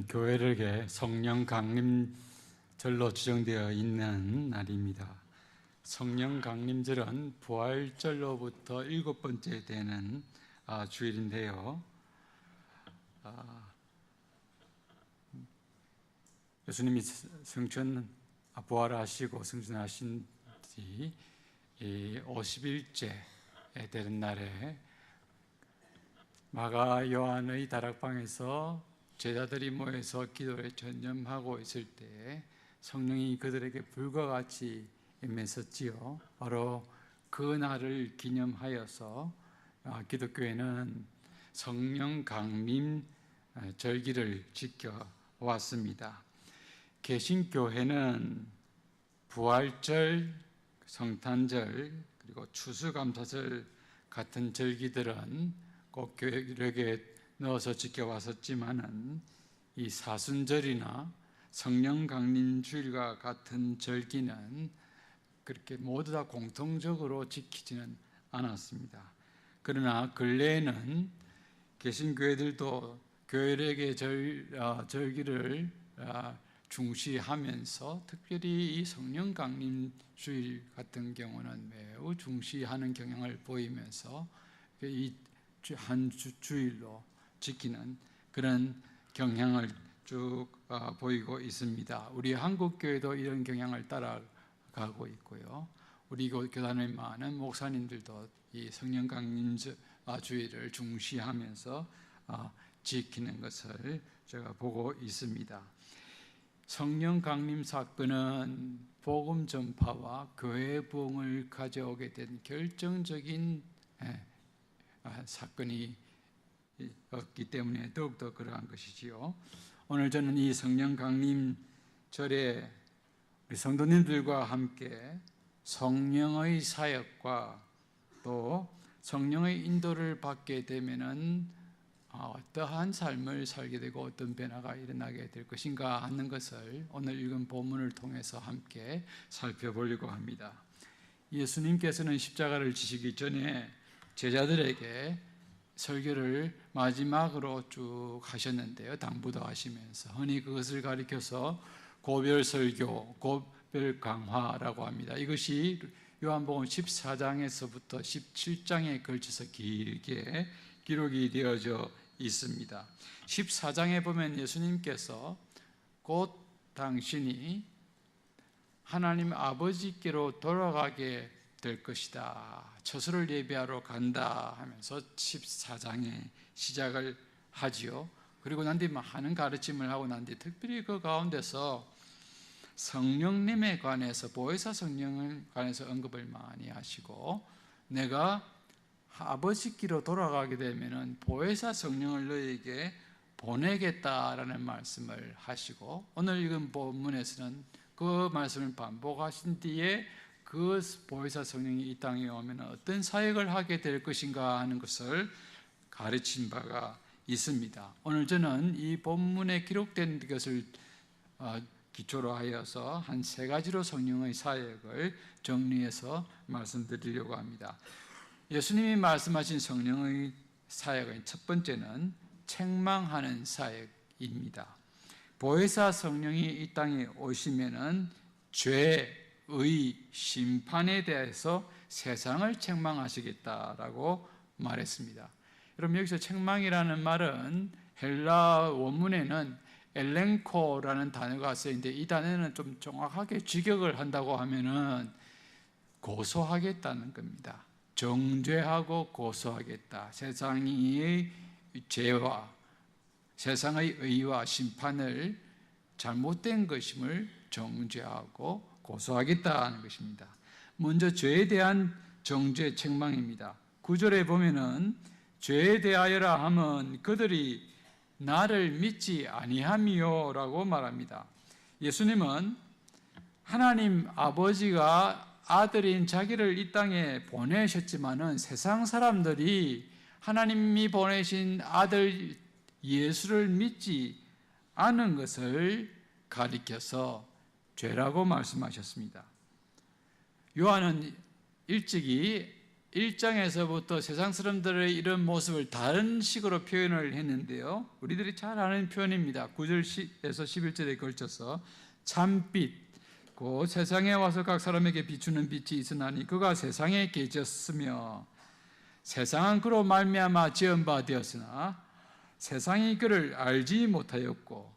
오늘은 교회력의 성령 강림절로 지정되어 있는 날입니다. 성령 강림절은 부활절로부터 7번째 되는 주일인데요. 예수님이 부활하시고 승천하신 지 50일째 되는 날에 마가 요한의 다락방에서 제자들이 모여서 기도에 전념하고 있을 때 성령이 그들에게 불과 같이 임했었지요. 바로 그 날을 기념하여서 기독교회는 성령 강림 절기를 지켜왔습니다. 개신교회는 부활절, 성탄절, 그리고 추수감사절 같은 절기들은 꼭 교회력에 넣어서 지켜왔었지만은 이 사순절이나 성령 강림 주일과 같은 절기는 그렇게 모두 다 공통적으로 지키지는 않았습니다. 그러나 근래에는 개신교회들도 교회력의 절기를 중시하면서 특별히 이 성령 강림 주일 같은 경우는 매우 중시하는 경향을 보이면서 이 한 주일로 지키는 그런 경향을 쭉 보이고 있습니다. 우리 한국교회도 이런 경향을 따라가고 있고요. 우리 교단의 많은 목사님들도 이 성령 강림 주일을 중시하면서 지키는 것을 제가 보고 있습니다. 성령 강림 사건은 복음 전파와 교회 부흥을 가져오게 된 결정적인 사건이었기 때문에 더욱더 그러한 것이지요. 오늘 저는 이 성령 강림절에 우리 성도님들과 함께 성령의 사역과 또 성령의 인도를 받게 되면은 어떠한 삶을 살게 되고 어떤 변화가 일어나게 될 것인가 하는 것을 오늘 읽은 본문을 통해서 함께 살펴보려고 합니다. 예수님께서는 십자가를 지시기 전에 제자들에게 설교를 마지막으로 쭉 하셨는데요. 당부도 하시면서 흔히 그것을 가리켜서 고별설교, 고별강화라고 합니다. 이것이 요한복음 14장에서부터 17장에 걸쳐서 길게 기록이 되어져 있습니다. 14장에 보면 예수님께서 곧 당신이 하나님 아버지께로 돌아가게 될 것이다, 처소를 예비하러 간다 하면서 14장의 시작을 하지요. 그리고 난 뒤 많은 가르침을 하고 난 뒤 특별히 그 가운데서 성령님에 관해서, 보혜사 성령에 관해서 언급을 많이 하시고, 내가 아버지께로 돌아가게 되면은 보혜사 성령을 너희에게 보내겠다라는 말씀을 하시고, 오늘 읽은 본문에서는 그 말씀을 반복하신 뒤에 그 보혜사 성령이 이 땅에 오면 어떤 사역을 하게 될 것인가 하는 것을 가르친 바가 있습니다. 오늘 저는 이 본문에 기록된 것을 기초로 하여서 한 세 가지로 성령의 사역을 정리해서 말씀드리려고 합니다. 예수님이 말씀하신 성령의 사역의 첫 번째는 책망하는 사역입니다. 보혜사 성령이 이 땅에 오시면은 죄의 심판에 대해서 세상을 책망하시겠다라고 말했습니다. 여러분, 여기서 책망이라는 말은 헬라 원문에는 엘렌코라는 단어가 쓰여있는데, 이 단어는 좀 정확하게 직역을 한다고 하면은 고소하겠다는 겁니다. 정죄하고 고소하겠다. 세상의 죄와 세상의 의와 심판을, 잘못된 것임을 정죄하고 고소하겠다는 것입니다. 먼저 죄에 대한 정죄 책망입니다. 9절에 보면은 죄에 대하여라 하면 그들이 나를 믿지 아니함이요 라고 말합니다. 예수님은 하나님 아버지가 아들인 자기를 이 땅에 보내셨지만은 세상 사람들이 하나님이 보내신 아들 예수를 믿지 않은 것을 가리켜서 죄라고 말씀하셨습니다. 요한은 일찍이 1장에서부터 세상 사람들의 이런 모습을 다른 식으로 표현을 했는데요, 우리들이 잘 아는 표현입니다. 9절에서 11절에 걸쳐서 참빛, 곧 세상에 와서 각 사람에게 비추는 빛이 있으나니 그가 세상에 계셨으며 세상은 그로 말미암아 지은 바 되었으나 세상이 그를 알지 못하였고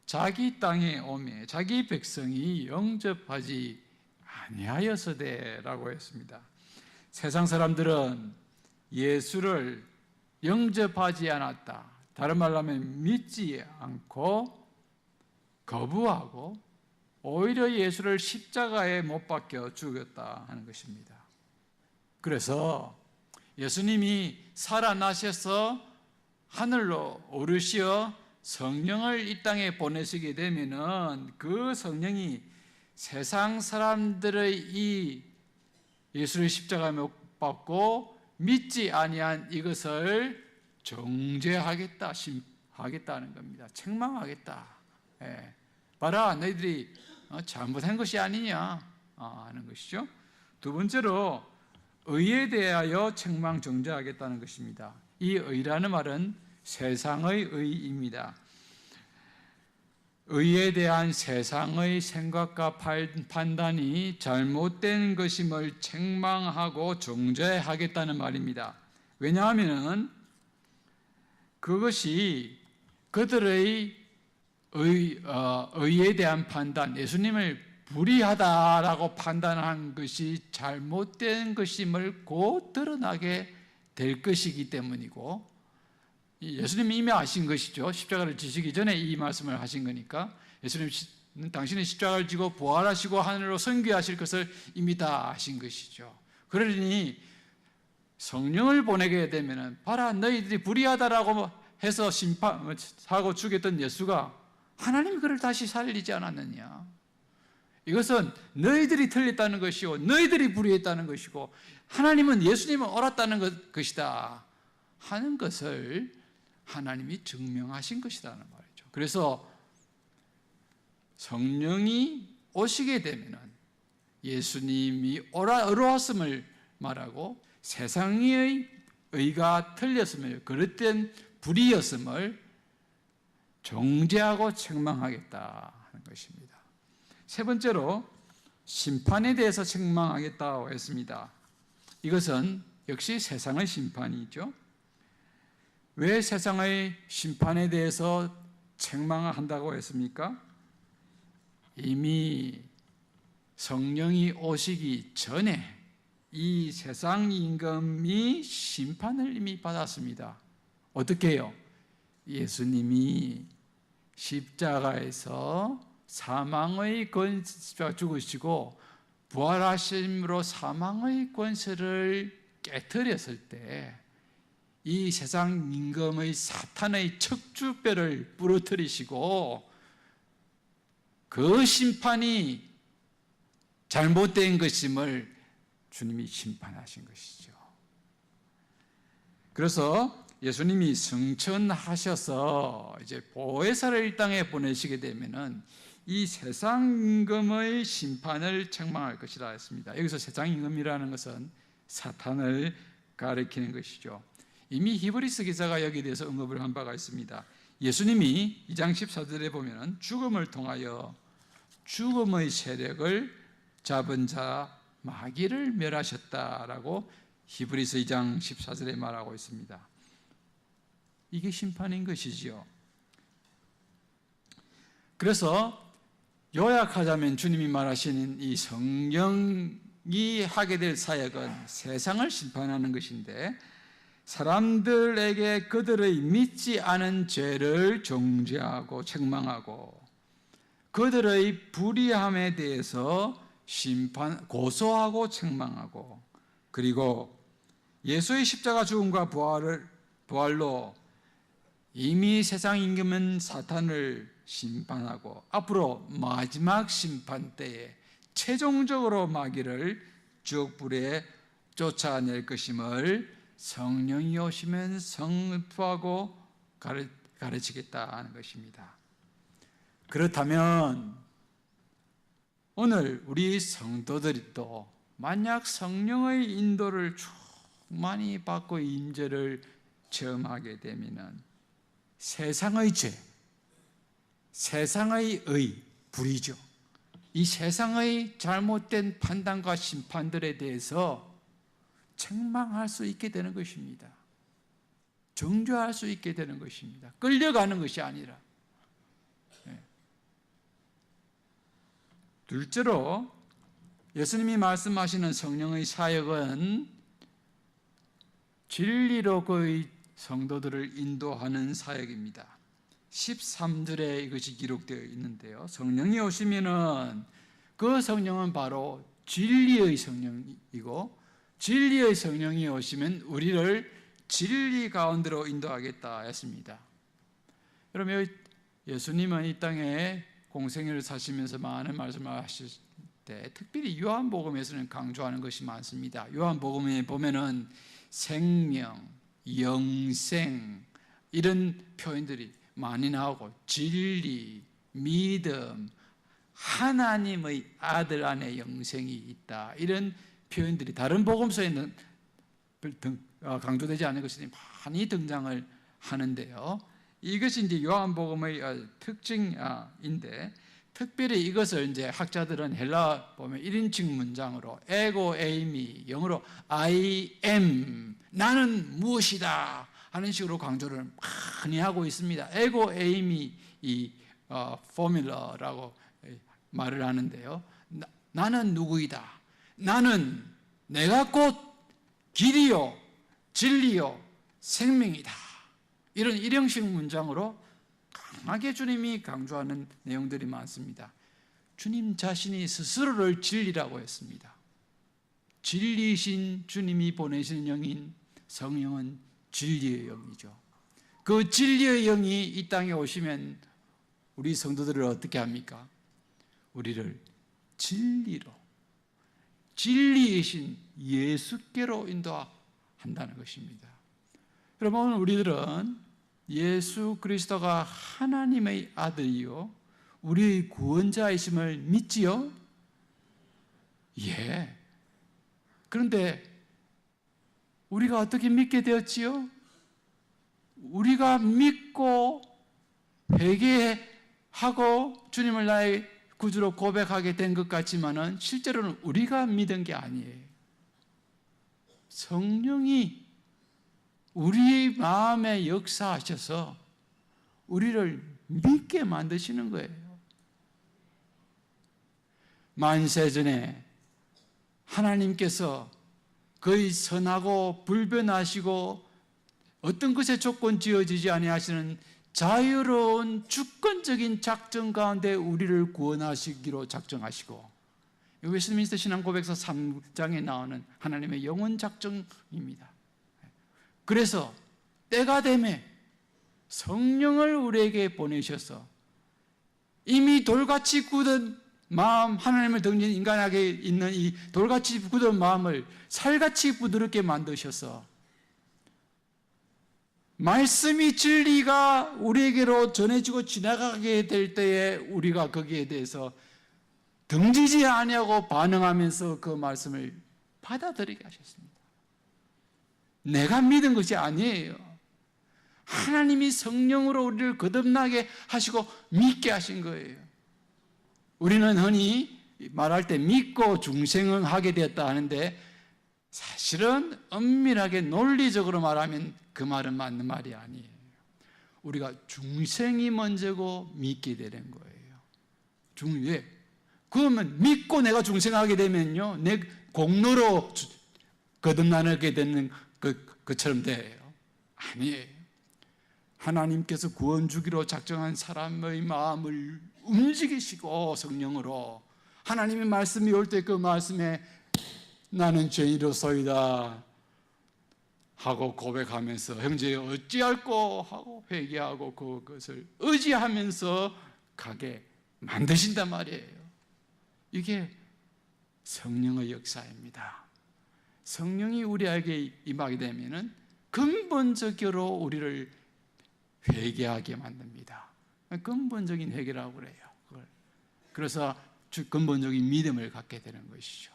자기 땅에 오매 자기 백성이 영접하지 아니하였으되라고 했습니다. 세상 사람들은 예수를 영접하지 않았다. 다른 말로 하면 믿지 않고 거부하고 오히려 예수를 십자가에 못 박혀 죽였다 하는 것입니다. 그래서 예수님이 살아나셔서 하늘로 오르시어 성령을 이 땅에 보내시게 되면은 그 성령이 세상 사람들의 이 예수를 십자가에 못 박고 믿지 아니한 이것을 정죄하겠다, 심하겠다는 겁니다. 책망하겠다. 예. 봐라, 너희들이 잘못한 것이 아니냐 하는 것이죠. 두 번째로 의에 대하여 책망 정죄하겠다는 것입니다. 이 의라는 말은 세상의 의입니다. 의에 대한 세상의 생각과 판단이 잘못된 것임을 책망하고 정죄하겠다는 말입니다. 왜냐하면 그것이 그들의 의에 대한 판단, 예수님을 불의하다라고 판단한 것이 잘못된 것임을 곧 드러나게 될 것이기 때문이고, 예수님이 이미 아신 것이죠. 십자가를 지시기 전에 이 말씀을 하신 거니까 예수님 당신의 십자가를 지고 부활하시고 하늘로 승귀하실 것을 이미 다 아신 것이죠. 그러니 성령을 보내게 되면은 봐라, 너희들이 불의하다라고 해서 심판하고 죽였던 예수가 하나님이 그를 다시 살리지 않았느냐. 이것은 너희들이 틀렸다는 것이고 너희들이 불의했다는 것이고 하나님은 예수님은 옳았다는 것이다 하는 것을 하나님이 증명하신 것이라는 말이죠. 그래서 성령이 오시게 되면 예수님이 의로웠음을 말하고 세상의 의가 틀렸음을, 그릇된 불의였음을 정죄하고 책망하겠다 하는 것입니다. 세 번째로 심판에 대해서 책망하겠다고 했습니다. 이것은 역시 세상의 심판이죠. 왜 세상의 심판에 대해서 책망을 한다고 했습니까? 이미 성령이 오시기 전에 이 세상 임금이 심판을 이미 받았습니다. 어떻게 해요? 예수님이 십자가에서 사망의 권세가 죽으시고 부활하심으로 사망의 권세를 깨뜨렸을 때 이 세상 임금의 사탄의 척추뼈를 부러뜨리시고 그 심판이 잘못된 것임을 주님이 심판하신 것이죠. 그래서 예수님이 승천하셔서 이제 보혜사를 이 땅에 보내시게 되면은 이 세상 임금의 심판을 책망할 것이라 했습니다. 여기서 세상 임금이라는 것은 사탄을 가리키는 것이죠. 이미 히브리서 기자가 여기에 대해서 언급을 한 바가 있습니다. 예수님이 2장 14절에 보면 죽음을 통하여 죽음의 세력을 잡은 자 마귀를 멸하셨다라고 히브리서 2장 14절에 말하고 있습니다. 이게 심판인 것이지요. 그래서 요약하자면 주님이 말하시는 이 성령이 하게 될 사역은 세상을 심판하는 것인데, 사람들에게 그들의 믿지 않은 죄를 정죄하고 책망하고 그들의 불의함에 대해서 고소하고 책망하고, 그리고 예수의 십자가 죽음과 부활로 이미 세상 임금은 사탄을 심판하고 앞으로 마지막 심판 때에 최종적으로 마귀를 지옥불에 쫓아낼 것임을 성령이 오시면 선포하고 가르치겠다 하는 것입니다. 그렇다면 오늘 우리 성도들이 또 만약 성령의 인도를 쭉 충만히 받고 임재를 체험하게 되면은 세상의 죄, 세상의 의, 불의죠. 이 세상의 잘못된 판단과 심판들에 대해서 책망할 수 있게 되는 것입니다. 정죄할 수 있게 되는 것입니다. 끌려가는 것이 아니라. 둘째로 예수님이 말씀하시는 성령의 사역은 진리로 그의 성도들을 인도하는 사역입니다. 13절에 이것이 기록되어 있는데요. 성령이 오시면은 그 성령은 바로 진리의 성령이고, 진리의 성령이 오시면 우리를 진리 가운데로 인도하겠다 했습니다. 여러분, 예수님은 이 땅에 공생애를 사시면서 많은 말씀을 하실 때 특별히 요한복음에서는 강조하는 것이 많습니다. 요한복음에 보면은 생명, 영생 이런 표현들이 많이 나오고, 진리, 믿음, 하나님의 아들 안에 영생이 있다, 이런 표현들이 다른 복음서에는 강조되지 않은 것이 많이 등장을 하는데요. 이것이 이제 요한복음의 특징인데, 특별히 이것을 이제 학자들은 헬라 보면 1인칭 문장으로 에고 에이미, 영어로 I am, 나는 무엇이다 하는 식으로 강조를 많이 하고 있습니다. 에고 에이미 이 포뮬러라고 말을 하는데요. 나는 누구이다. 나는 내가 곧 길이요, 진리요, 생명이다. 이런 일형식 문장으로 강하게 주님이 강조하는 내용들이 많습니다. 주님 자신이 스스로를 진리라고 했습니다. 진리이신 주님이 보내신 영인 성령은 진리의 영이죠. 그 진리의 영이 이 땅에 오시면 우리 성도들을 어떻게 합니까? 우리를 진리로, 진리이신 예수께로 인도한다는 것입니다. 여러분, 우리들은 예수 그리스도가 하나님의 아들이요 우리의 구원자이심을 믿지요? 예. 그런데 우리가 어떻게 믿게 되었지요? 우리가 믿고 회개하고 주님을 나의 구주로 고백하게 된 것 같지만은 실제로는 우리가 믿은 게 아니에요. 성령이 우리의 마음에 역사하셔서 우리를 믿게 만드시는 거예요. 만세전에 하나님께서 그의 선하고 불변하시고 어떤 것에 조건 지어지지 아니하시는 자유로운 주권적인 작정 가운데 우리를 구원하시기로 작정하시고, 웨스트민스터 신앙고백서 3장에 나오는 하나님의 영원 작정입니다. 그래서 때가 되매 성령을 우리에게 보내셔서 이미 돌같이 굳은 마음, 하나님을 등진 인간에게 있는 이 돌같이 굳은 마음을 살같이 부드럽게 만드셔서 말씀이 진리가 우리에게로 전해지고 지나가게 될 때에 우리가 거기에 대해서 등지지 아니하고 반응하면서 그 말씀을 받아들이게 하셨습니다. 내가 믿은 것이 아니에요. 하나님이 성령으로 우리를 거듭나게 하시고 믿게 하신 거예요. 우리는 흔히 말할 때 믿고 중생하게 되었다 하는데, 사실은 엄밀하게 논리적으로 말하면 그 말은 맞는 말이 아니에요. 우리가 중생이 먼저고 믿게 되는 거예요. 왜? 그러면 믿고 내가 중생하게 되면요, 내 공로로 거듭나게 되는 그처럼 돼요. 아니에요. 하나님께서 구원 주기로 작정한 사람의 마음을 움직이시고 성령으로 하나님의 말씀이 올 때 그 말씀에 나는 죄인으로서이다 하고 고백하면서 형제 어찌할꼬 하고 회개하고 그것을 의지하면서 가게 만드신단 말이에요. 이게 성령의 역사입니다. 성령이 우리에게 임하게 되면은 근본적으로 우리를 회개하게 만듭니다. 근본적인 회개라고 그래요. 그래서 근본적인 믿음을 갖게 되는 것이죠.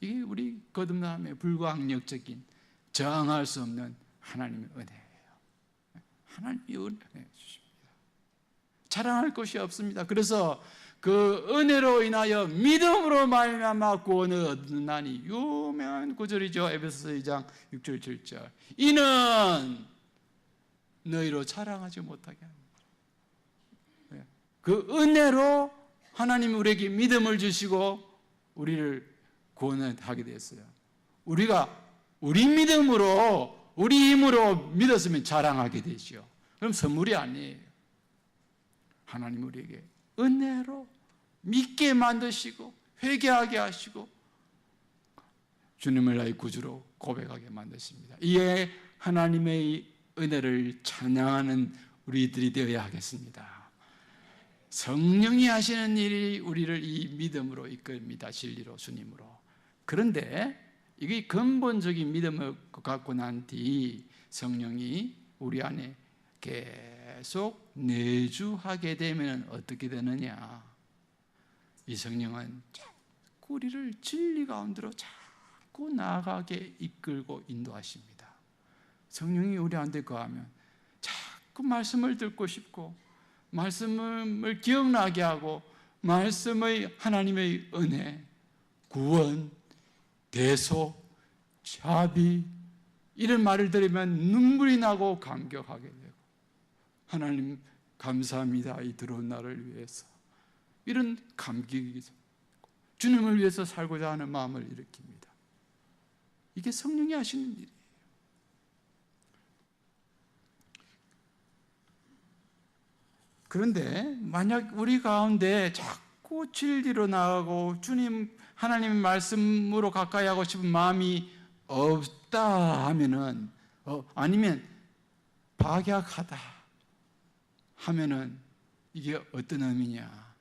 이게 우리 거듭남의 불가항력적인 저항할 수 없는 하나님의 은혜예요. 하나님이 은혜 주십니다. 자랑할 것이 없습니다. 그래서 그 은혜로 인하여 믿음으로 말미암아 구원을 얻는다니 유명한 구절이죠. 에베소서 2장 6절 7절. 이는 너희로 자랑하지 못하게 합니다. 그 은혜로 하나님이 우리에게 믿음을 주시고 우리를 구원하게 됐어요. 우리가 우리 믿음으로 우리 힘으로 믿었으면 자랑하게 되죠. 그럼 선물이 아니에요. 하나님 우리에게 은혜로 믿게 만드시고 회개하게 하시고 주님을 나의 구주로 고백하게 만드십니다. 이에 하나님의 은혜를 찬양하는 우리들이 되어야 하겠습니다. 성령이 하시는 일이 우리를 이 믿음으로 이끌입니다. 진리로 주님으로. 그런데 이게 근본적인 믿음을 갖고 난 뒤 성령이 우리 안에 계속 내주하게 되면 어떻게 되느냐? 이 성령은 자꾸 우리를 진리 가운데로 자꾸 나아가게 이끌고 인도하십니다. 성령이 우리한테 거하면 자꾸 말씀을 듣고 싶고 말씀을 기억나게 하고 말씀의 하나님의 은혜, 구원, 대속, 자비 이런 말을 들으면 눈물이 나고 감격하게 되고 하나님 감사합니다. 이 들어온 나를 위해서 이런 감격이 주님을 위해서 살고자 하는 마음을 일으킵니다. 이게 성령이 하시는 일이에요. 그런데 만약 우리 가운데 자꾸 진리로 나가고 주님 하나님의 말씀으로 가까이 하고 싶은 마음이 없다 하면은 아니면 박약하다 하면은 이게 어떤 의미냐?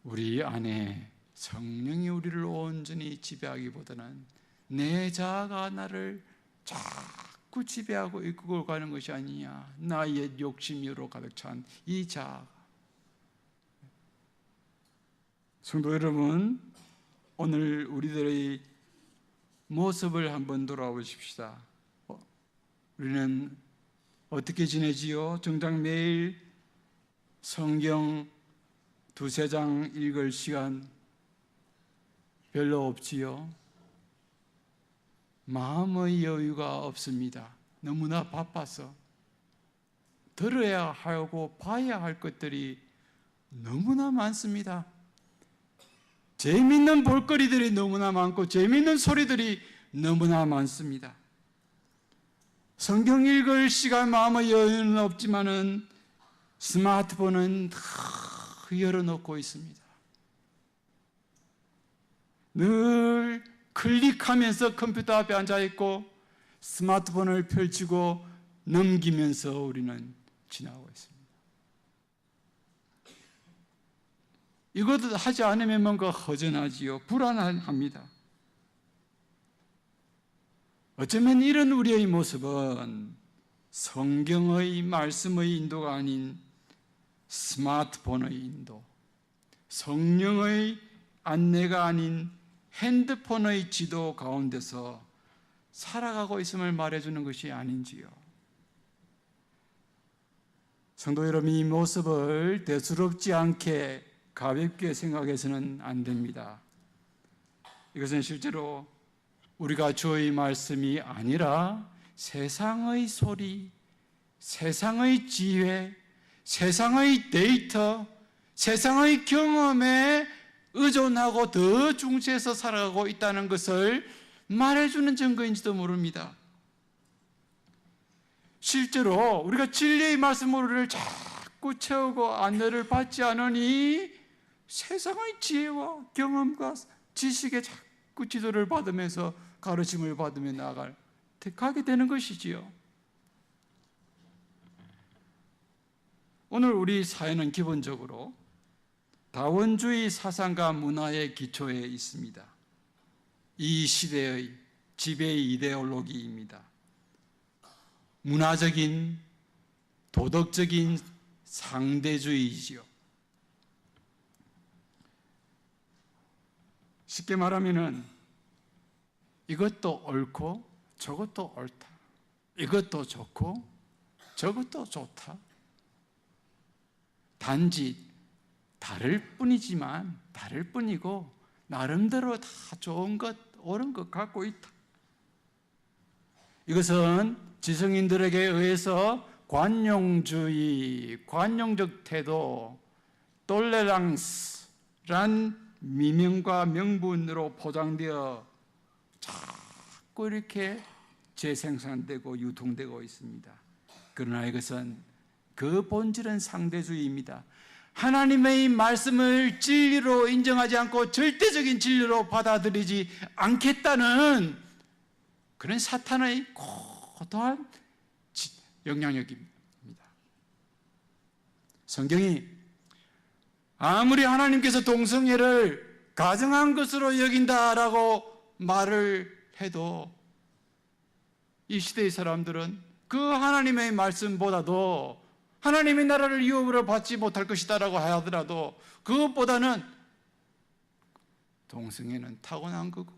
우리 안에 성령이 우리를 온전히 지배하기보다는 내 자아가 나를 자꾸 지배하고 이끌고 가는 것이 아니냐. 나의 욕심으로 가득 찬 이 자아가. 성도 여러분, 오늘 우리들의 모습을 한번 돌아보십시다. 우리는 어떻게 지내지요? 정작 매일 성경 두세 장 읽을 시간 별로 없지요. 마음의 여유가 없습니다. 너무나 바빠서 들어야 하고 봐야 할 것들이 너무나 많습니다. 재미있는 볼거리들이 너무나 많고 재미있는 소리들이 너무나 많습니다. 성경 읽을 시간 마음의 여유는 없지만은 스마트폰은 다 열어놓고 있습니다. 늘 클릭하면서 컴퓨터 앞에 앉아있고 스마트폰을 펼치고 넘기면서 우리는 지나고 있습니다. 이것도 하지 않으면 뭔가 허전하지요. 불안합니다. 어쩌면 이런 우리의 모습은 성경의 말씀의 인도가 아닌 스마트폰의 인도, 성령의 안내가 아닌 핸드폰의 지도 가운데서 살아가고 있음을 말해주는 것이 아닌지요. 성도 여러분, 이 모습을 대수롭지 않게 가볍게 생각해서는 안 됩니다. 이것은 실제로 우리가 주의 말씀이 아니라 세상의 소리, 세상의 지혜, 세상의 데이터, 세상의 경험에 의존하고 더 중시해서 살아가고 있다는 것을 말해주는 증거인지도 모릅니다. 실제로 우리가 진리의 말씀으로를 자꾸 채우고 안내를 받지 않으니 세상의 지혜와 경험과 지식에 자꾸 지도를 받으면서 가르침을 받으며 가게 되는 것이지요. 오늘 우리 사회는 기본적으로 다원주의 사상과 문화의 기초에 있습니다. 이 시대의 지배 이데올로기입니다. 문화적인, 도덕적인 상대주의이지요. 쉽게 말하면은 이것도 옳고 저것도 옳다. 이것도 좋고 저것도 좋다. 단지 다를 뿐이지만 다를 뿐이고 나름대로 다 좋은 것, 옳은 것 갖고 있다. 이것은 지성인들에게 의해서 관용주의, 관용적 태도, 톨레랑스란 미명과 명분으로 포장되어 자꾸 이렇게 재생산되고 유통되고 있습니다. 그러나 이것은 그 본질은 상대주의입니다. 하나님의 말씀을 진리로 인정하지 않고 절대적인 진리로 받아들이지 않겠다는 그런 사탄의 고도한 영향력입니다. 성경이 아무리 하나님께서 동성애를 가정한 것으로 여긴다라고 말을 해도 이 시대의 사람들은 그 하나님의 말씀보다도 하나님의 나라를 유업으로 받지 못할 것이다라고 하더라도 그것보다는 동성애는 타고난 거고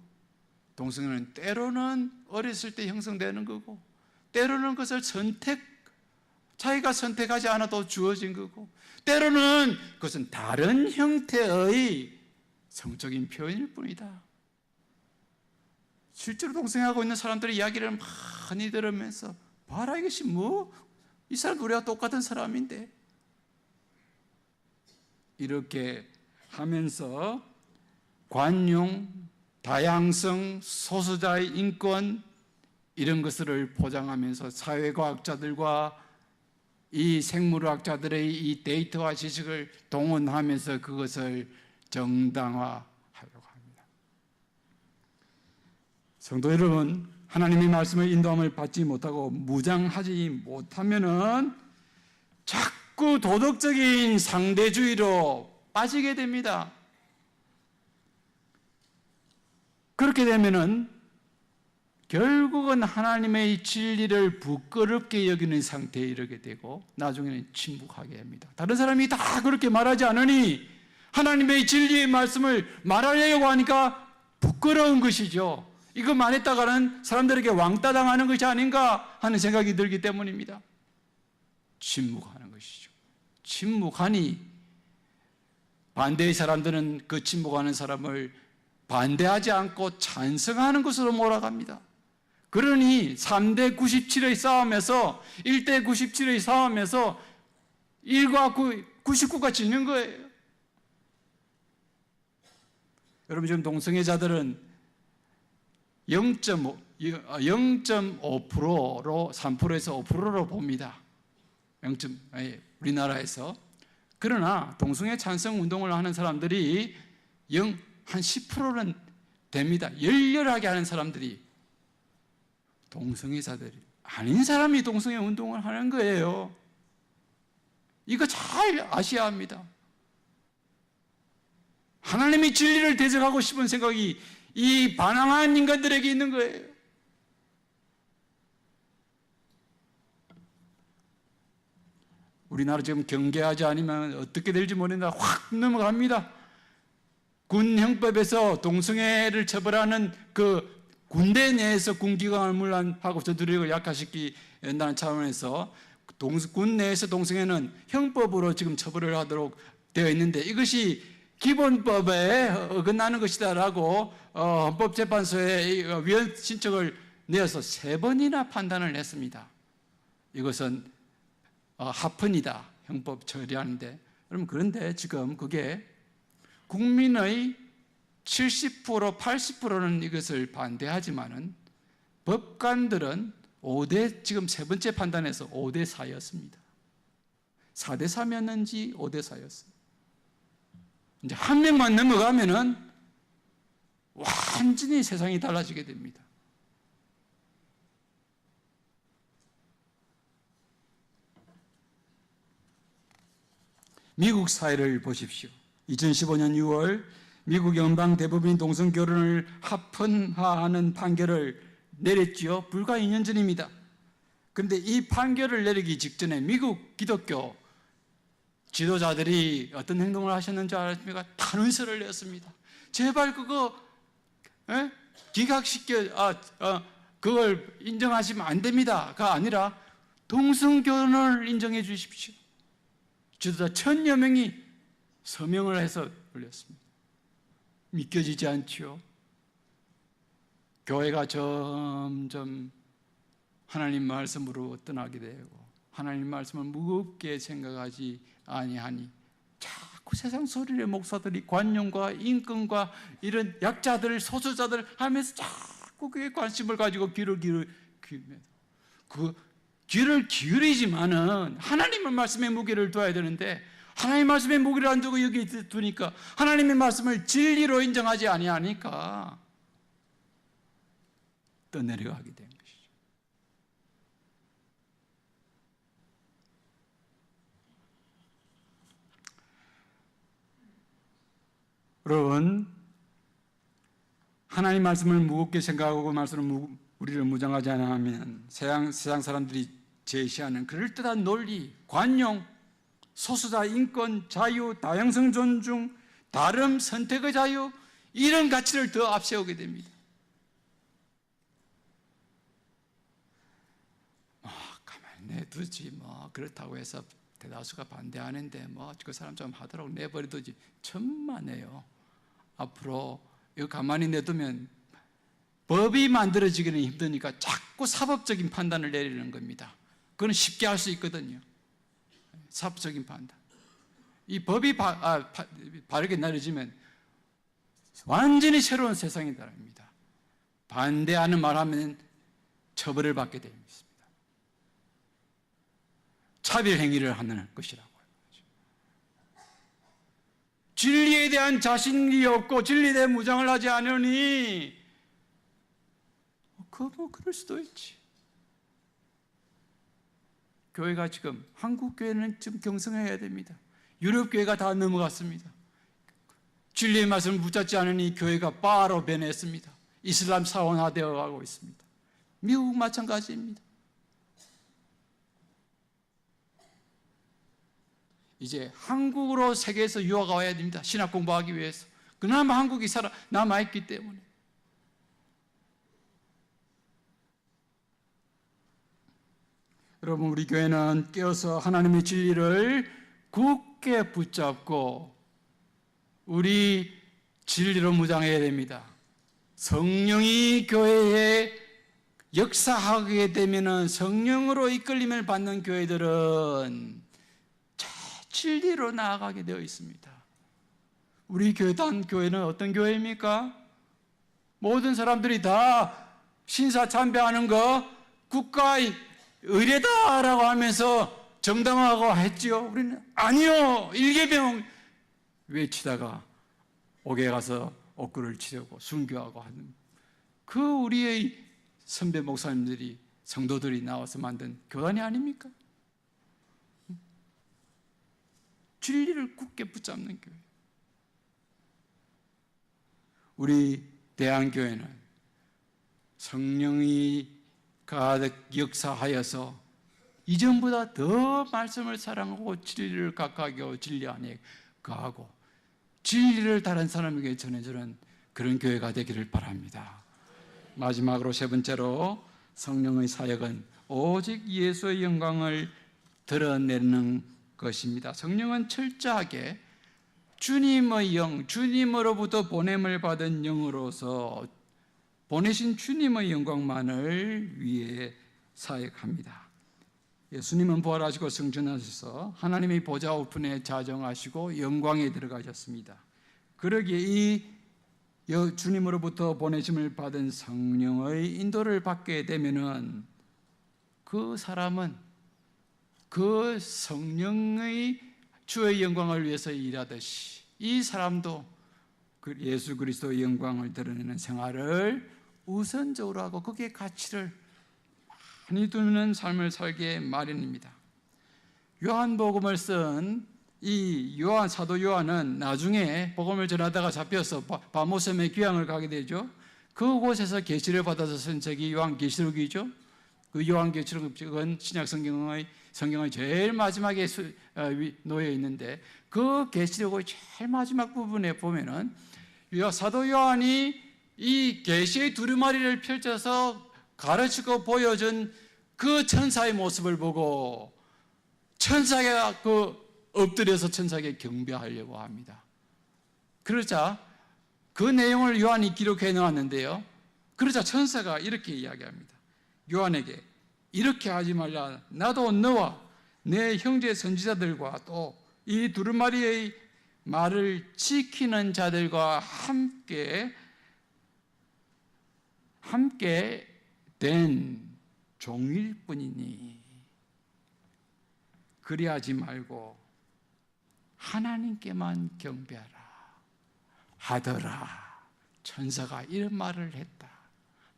동성애는 때로는 어렸을 때 형성되는 거고 때로는 그것을 자기가 선택하지 않아도 주어진 거고 때로는 그것은 다른 형태의 성적인 표현일 뿐이다. 실제로 동성애하고 있는 사람들의 이야기를 많이 들으면서 봐라 이것이 이 사람 우리가 똑같은 사람인데 이렇게 하면서 관용, 다양성, 소수자의 인권 이런 것을 포장하면서 사회과학자들과 이 생물학자들의 이 데이터와 지식을 동원하면서 그것을 정당화하려고 합니다. 성도 여러분, 하나님의 말씀의 인도함을 받지 못하고 무장하지 못하면은 자꾸 도덕적인 상대주의로 빠지게 됩니다. 그렇게 되면은 결국은 하나님의 진리를 부끄럽게 여기는 상태에 이르게 되고 나중에는 침묵하게 합니다. 다른 사람이 다 그렇게 말하지 않으니 하나님의 진리의 말씀을 말하려고 하니까 부끄러운 것이죠. 이거 말했다가는 사람들에게 왕따 당하는 것이 아닌가 하는 생각이 들기 때문입니다. 침묵하는 것이죠. 침묵하니 반대의 사람들은 그 침묵하는 사람을 반대하지 않고 찬성하는 것으로 몰아갑니다. 그러니 3대 97의 싸움에서 1대 97의 싸움에서 1과 99가 지는 거예요. 여러분 지금 동성애자들은 0.5%로 3%에서 5%로 봅니다. 우리나라에서. 그러나 동성애 찬성 운동을 하는 사람들이 한 10%는 됩니다. 열렬하게 하는 사람들이 동성애자들이 아닌 사람이 동성애 운동을 하는 거예요. 이거 잘 아셔야 합니다. 하나님의 진리를 대적하고 싶은 생각이 이 반항한 인간들에게 있는 거예요. 우리나라 지금 경계하지 않으면 어떻게 될지 모른다. 확 넘어갑니다. 군 형법에서 동성애를 처벌하는 그 군대 내에서 군기관을 문란하고 저들을 약화시키기 한다는 차원에서 군 내에서 동성애는 형법으로 지금 처벌을 하도록 되어 있는데 이것이 기본법에 어긋나는 것이다라고 헌법재판소에 위헌 신청을 내어서 3번이나 판단을 했습니다. 이것은 합헌이다. 형법 처리하는데. 여러분 그런데 지금 그게 국민의 70%, 80%는 이것을 반대하지만은 법관들은 지금 3번째 판단에서 5대 4였습니다. 4대 3였는지 5대 4였어요. 이제 한 명만 넘어가면은 완전히 세상이 달라지게 됩니다. 미국 사회를 보십시오. 2015년 6월 미국 연방 대법원이 동성 결혼을 합헌화하는 판결을 내렸지요. 불과 2년 전입니다. 그런데 이 판결을 내리기 직전에 미국 기독교 지도자들이 어떤 행동을 하셨는지 아십니까? 탄원서를 냈습니다. 제발 그거 기각시켜 그걸 인정하시면 안 됩니다가 아니라 동성결혼을 인정해 주십시오. 주도자 1000여 명이 서명을 해서 올렸습니다. 믿겨지지 않지요? 교회가 점점 하나님 말씀으로 떠나게 되고 하나님 말씀을 무겁게 생각하지 아니하니 자꾸 세상 소리의 목사들이 관용과 인권과 이런 약자들 소수자들 하면서 자꾸 그에 관심을 가지고 귀를 기울이지만은 하나님의 말씀에 무게를 둬야 되는데 하나님의 말씀에 무게를 안 두고 여기 두니까 하나님의 말씀을 진리로 인정하지 아니하니까 떠내려가게 된 것이죠. 여러분, 하나님 말씀을 무겁게 생각하고 말씀을 우리를 무장하지 않으면 세상 사람들이 제시하는 그럴듯한 논리, 관용, 소수자 인권, 자유, 다양성 존중, 다름, 선택의 자유 이런 가치를 더 앞세우게 됩니다. 가만히 내두지 그렇다고 해서 대다수가 반대하는데 그 사람 좀 하도록 내버려두지 천만에요. 앞으로 이거 가만히 내두면 법이 만들어지기는 힘드니까 자꾸 사법적인 판단을 내리는 겁니다. 그건 쉽게 할 수 있거든요. 사법적인 판단. 이 법이 바르게 내려지면 완전히 새로운 세상이 나옵니다. 반대하는 말하면 처벌을 받게 됩니다. 차별 행위를 하는 것이라고요. 진리에 대한 자신이 없고 진리에 대한 무장을 하지 않으니 그럴 수도 있지. 교회가 지금 한국 교회는 좀 경성해야 됩니다. 유럽 교회가 다 넘어갔습니다. 진리의 말씀을 붙잡지 않으니 교회가 바로 변했습니다. 이슬람 사원화되어 가고 있습니다. 미국 마찬가지입니다. 이제 한국으로 세계에서 유화가 와야 됩니다. 신학 공부하기 위해서. 그나마 한국이 남아있기 때문에. 여러분, 우리 교회는 깨어서 하나님의 진리를 굳게 붙잡고 우리 진리로 무장해야 됩니다. 성령이 교회에 역사하게 되면 성령으로 이끌림을 받는 교회들은 진리로 나아가게 되어 있습니다. 우리 교회는 어떤 교회입니까? 모든 사람들이 다 신사 참배하는 거 국가의 의례다라고 하면서 정당화하고 했지요. 우리는 아니요, 일개병 외치다가 옥에 가서 옥구를 치려고 순교하고 하는 그 우리의 선배 목사님들이 성도들이 나와서 만든 교단이 아닙니까? 진리를 굳게 붙잡는 교회. 우리 대한교회는 성령이 가득 역사하여서 이전보다 더 말씀을 사랑하고 진리를 가까이 하고 진리 안에 거하고 진리를 다른 사람에게 전해주는 그런 교회가 되기를 바랍니다. 마지막으로 세 번째로 성령의 사역은 오직 예수의 영광을 드러내는 것입니다. 성령은 철저하게 주님의 영, 주님으로부터 보냄을 받은 영으로서 보내신 주님의 영광만을 위해 사역합니다. 예수님은 부활하시고 승천하셔서 하나님의 보좌 우편에 자정하시고 영광에 들어가셨습니다. 그러기에 이 주님으로부터 보내심을 받은 성령의 인도를 받게 되면은 그 사람은 그 성령의 주의 영광을 위해서 일하듯이 이 사람도 예수 그리스도의 영광을 드러내는 생활을 우선적으로 하고 거기에 가치를 많이 두는 삶을 살게 마련입니다. 요한복음을 쓴 이 사도 요한은 나중에 복음을 전하다가 잡혀서 바모섬에 귀향을 가게 되죠. 그곳에서 계시를 받아서 쓴 책이 요한계시록이죠. 그 요한계시록은 신약 성경의 제일 마지막에 놓여 있는데 그 계시록의 제일 마지막 부분에 보면은 사도 요한이 이 계시의 두루마리를 펼쳐서 가르치고 보여준 그 천사의 모습을 보고 천사가 엎드려서 천사에게 경배하려고 합니다. 그러자 그 내용을 요한이 기록해 놓았는데요. 그러자 천사가 이렇게 이야기합니다. 요한에게 이렇게 하지 말라. 나도 너와 내 형제 선지자들과 또 이 두루마리의 말을 지키는 자들과 함께 된 종일 뿐이니 그리하지 말고 하나님께만 경배하라 하더라. 천사가 이런 말을 했다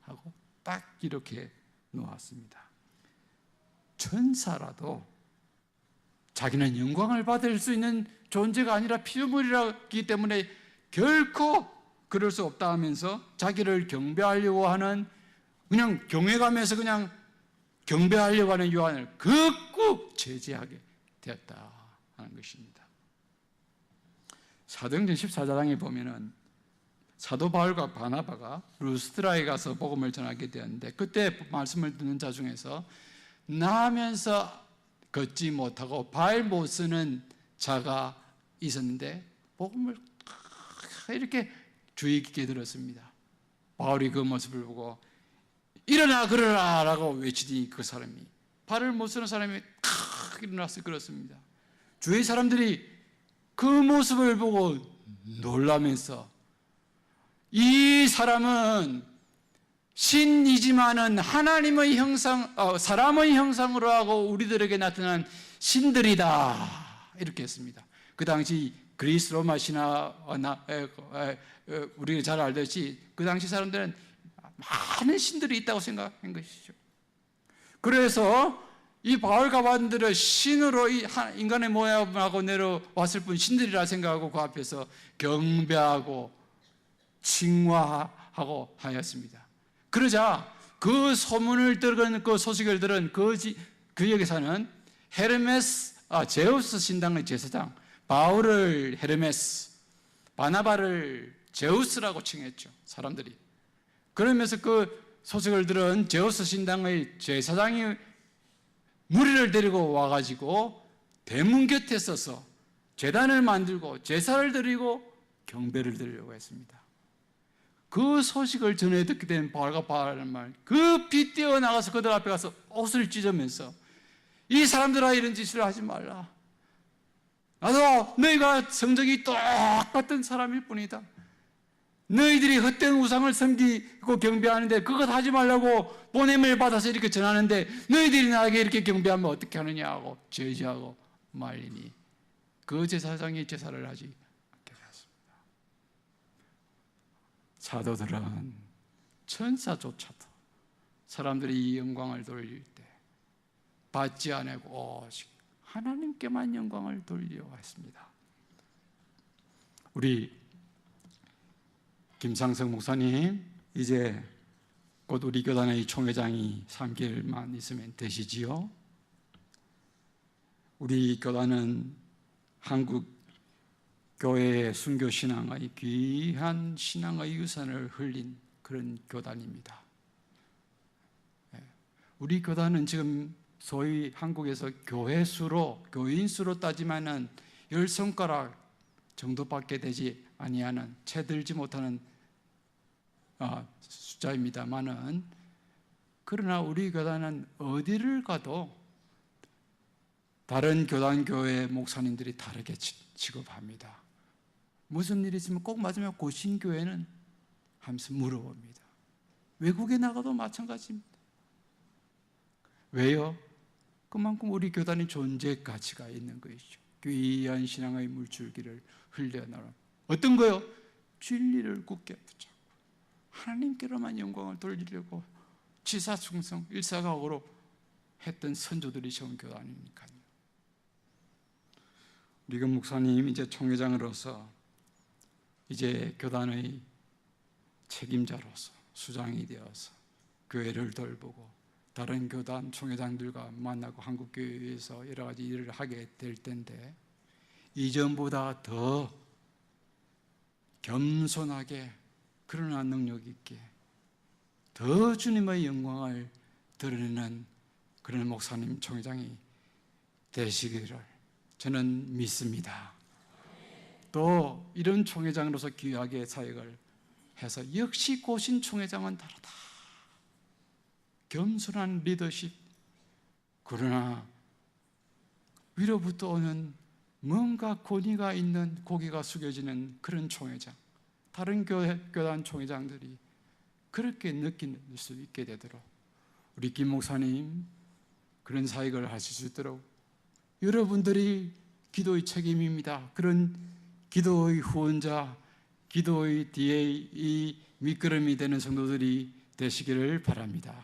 하고 딱 이렇게 놓았습니다. 천사라도 자기는 영광을 받을 수 있는 존재가 아니라 피조물이기 때문에 결코 그럴 수 없다 하면서 자기를 경배하려고 하는, 그냥 경외감에서 그냥 경배하려고 하는 요한을 극구 제지하게 되었다 하는 것입니다. 사도행전 14장에 보면은 사도 바울과 바나바가 루스드라에 가서 복음을 전하게 되었는데, 그때 말씀을 듣는 자 중에서 나면서 걷지 못하고 발 못 쓰는 자가 있었는데 복음을 이렇게 주의 깊게 들었습니다. 바울이 그 모습을 보고 일어나 걸어라 라고 외치니 그 사람이, 발을 못 쓰는 사람이 일어나서 걸었습니다. 주위 사람들이 그 모습을 보고 놀라면서 이 사람은 신이지만은 하나님의 형상, 사람의 형상으로 하고 우리들에게 나타난 신들이다 이렇게 했습니다. 그 당시 그리스 로마 신화, 우리가 잘 알듯이 그 당시 사람들은 많은 신들이 있다고 생각한 것이죠. 그래서 이 바울과 바나바들을 신으로 인간의 모양하고 내려왔을 뿐 신들이라 생각하고 그 앞에서 경배하고 칭화하고 하였습니다. 그러자 그 소문을 들은, 그 소식을 들은 그 지역에 사는 제우스 신당의 제사장, 바울을 헤르메스, 바나바를 제우스라고 칭했죠, 사람들이. 그러면서 그 소식을 들은 제우스 신당의 제사장이 무리를 데리고 와가지고 대문 곁에 서서 제단을 만들고 제사를 드리고 경배를 드리려고 했습니다. 그 소식을 전해 듣게 된 바울과 바나바는 급히 뛰어나가서 그들 앞에 가서 옷을 찢으면서 이 사람들아 이런 짓을 하지 말라. 나도 너희가 성적이 똑같은 사람일 뿐이다. 너희들이 헛된 우상을 섬기고 경배하는데 그것 하지 말라고 보냄을 받아서 이렇게 전하는데 너희들이 나에게 이렇게 경배하면 어떻게 하느냐 하고 제지하고 말리니 그 제사장이 제사를 하지 않게 되었습니다. 사도들은 천사조차도 사람들이 이 영광을 돌릴 때 받지 않고 오직 하나님께만 영광을 돌리려고 했습니다. 우리 김상석 목사님 이제 곧 우리 교단의 총회장이 3개월만 있으면 되시지요. 우리 교단은 한국 교회의 순교 신앙의 귀한 신앙의 유산을 흘린 그런 교단입니다. 우리 교단은 지금 소위 한국에서 교인 수로 따지면은 10손가락 정도밖에 되지 아니하는, 채들지 못하는 숫자입니다만은, 그러나 우리 교단은 어디를 가도 다른 교단 교회 목사님들이 다르게 취급합니다. 무슨 일이 있으면 꼭 맞으면 고신교회는 하면서 물어봅니다. 외국에 나가도 마찬가지입니다. 왜요? 그만큼 우리 교단이 존재 가치가 있는 것이죠. 귀한 신앙의 물줄기를 흘려나가는 어떤 거요? 진리를 굳게 붙잡고 하나님께로만 영광을 돌리려고 지사충성 일사각오로 했던 선조들이 세운 교단이니까요. 리금 목사님 이제 총회장으로서 이제 교단의 책임자로서 수장이 되어서 교회를 돌보고 다른 교단 총회장들과 만나고 한국교회에서 여러 가지 일을 하게 될 텐데, 이전보다 더 겸손하게 그러나 능력 있게 더 주님의 영광을 드러내는 그런 목사님, 총회장이 되시기를 저는 믿습니다. 또 이런 총회장으로서 귀하게 사역을 해서 역시 고신 총회장은 다르다. 겸손한 리더십, 그러나 위로부터 오는 뭔가 권위가 있는 고개가 숙여지는 그런 총회장, 다른 교단 총회장들이 그렇게 느낄 수 있게 되도록 우리 김 목사님 그런 사역을 하실 수 있도록 여러분들이 기도의 책임입니다. 그런 기도의 후원자, 기도의 뒤에 이 밑거름이 되는 성도들이 되시기를 바랍니다.